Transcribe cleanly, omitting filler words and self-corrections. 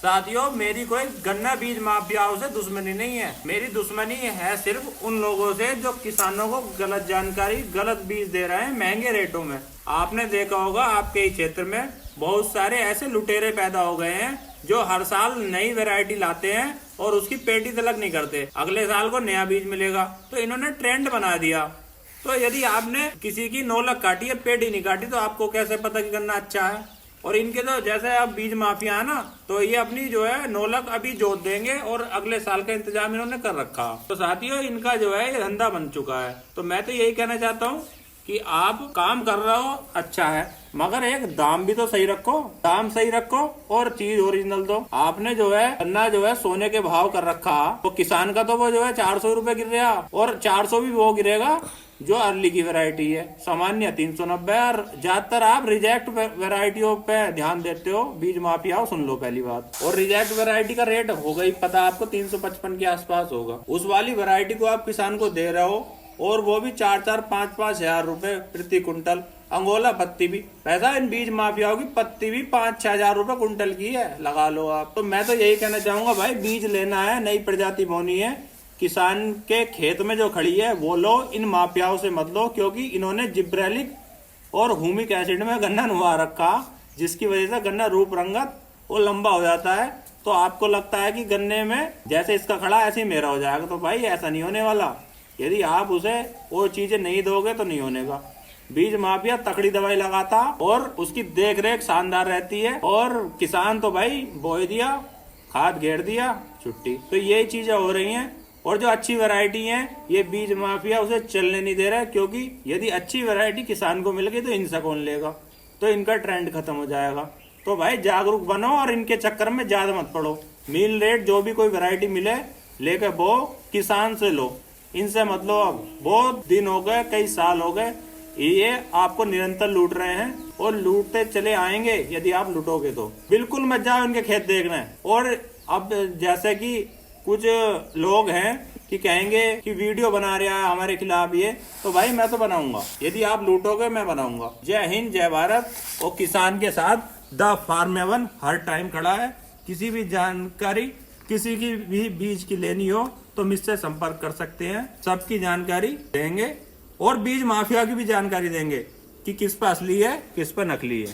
साथियों, मेरी कोई गन्ना बीज माफियाओं से दुश्मनी नहीं है। मेरी दुश्मनी है सिर्फ उन लोगों से जो किसानों को गलत जानकारी, गलत बीज दे रहे हैं महंगे रेटों में। आपने देखा होगा आपके ही क्षेत्र में बहुत सारे ऐसे लुटेरे पैदा हो गए हैं जो हर साल नई वैरायटी लाते हैं और उसकी पेटी तलक नहीं करते। अगले साल को नया बीज मिलेगा, तो इन्होंने ट्रेंड बना दिया। तो यदि आपने किसी की नौलक काटी है, पेटी नहीं काटी, तो आपको कैसे पता कि गन्ना अच्छा है? और इनके तो जैसे अब बीज माफिया है ना, तो ये अपनी जो है नौलक अभी जोत देंगे और अगले साल का इंतजाम इन्होंने कर रखा। तो साथियों, इनका जो है ये धंधा बन चुका है। तो मैं तो यही कहना चाहता हूँ कि आप काम कर रहे हो, अच्छा है, मगर एक दाम भी तो सही रखो, दाम सही रखो और चीज ओरिजिनल दो। आपने जो है गन्ना जो है सोने के भाव कर रखा, तो किसान का तो वो जो है 400 रुपए गिर रहा, और 400 भी वो गिरेगा जो अर्ली की वैरायटी है। सामान्य 390। और ज्यादातर आप रिजेक्ट वैरायटियों पे ध्यान देते हो। बीज माफिया सुन लो पहली बात। और रिजेक्ट वैरायटी का रेट होगा ही पता आपको, 355 के आसपास होगा। उस वाली वैरायटी को आप किसान को दे रहे हो, और वो भी 4-4, 5-5 हजार रुपए प्रति कुंटल। अंगोला पत्ती भी पैसा, इन बीज माफियाओं की पत्ती भी 5-6 हजार रुपए कुंटल की है, लगा लो आप। तो मैं तो यही कहना चाहूंगा भाई, बीज लेना है, नई प्रजाति बोनी है, किसान के खेत में जो खड़ी है वो लो, इन माफियाओं से मत लो, क्योंकि इन्होंने जिब्रेलिक और ह्यूमिक एसिड में गन्ना नुआ रखा, जिसकी वजह से गन्ना रूप रंगत और लंबा हो जाता है। तो आपको लगता है कि गन्ने में जैसे इसका खड़ा ऐसे ही मेरा हो जाएगा, तो भाई ऐसा नहीं होने वाला। यदि आप उसे वो चीजें नहीं दोगे तो नहीं होने का। बीज माफिया तकड़ी दवाई लगाता और उसकी देख रेख शानदार रहती है, और किसान तो भाई बोए दिया, खाद घेर दिया, छुट्टी। तो यही चीजें हो रही हैं। और जो अच्छी वैरायटी है, ये बीज माफिया उसे चलने नहीं दे रहा है, क्योंकि यदि अच्छी वैरायटी किसान को मिल गई तो इनसे कौन लेगा? तो इनका ट्रेंड खत्म हो जाएगा। तो भाई जागरूक बनो और इनके चक्कर में ज्यादा मत पड़ो। मील रेट जो भी कोई वैरायटी मिले लेके वो किसान से लो, इनसे मत लो। अब बहुत दिन हो गए, कई साल हो गए, ये आपको निरंतर लूट रहे हैं और लूटते चले आएंगे यदि आप लूटोगे तो। बिल्कुल मत जाओ इनके खेत देखने। और अब जैसे कि कुछ लोग हैं कि कहेंगे कि वीडियो बना रहा है हमारे खिलाफ ये, तो भाई मैं तो बनाऊंगा। यदि आप लूटोगे मैं बनाऊंगा। जय हिंद, जय भारत। और किसान के साथ द फार्म 1 हर टाइम खड़ा है। किसी भी जानकारी, किसी की भी बीज की लेनी हो तो मुझसे संपर्क कर सकते हैं। सबकी जानकारी देंगे और बीज माफिया की भी जानकारी देंगे कि किस पर असली है, किस पर नकली है।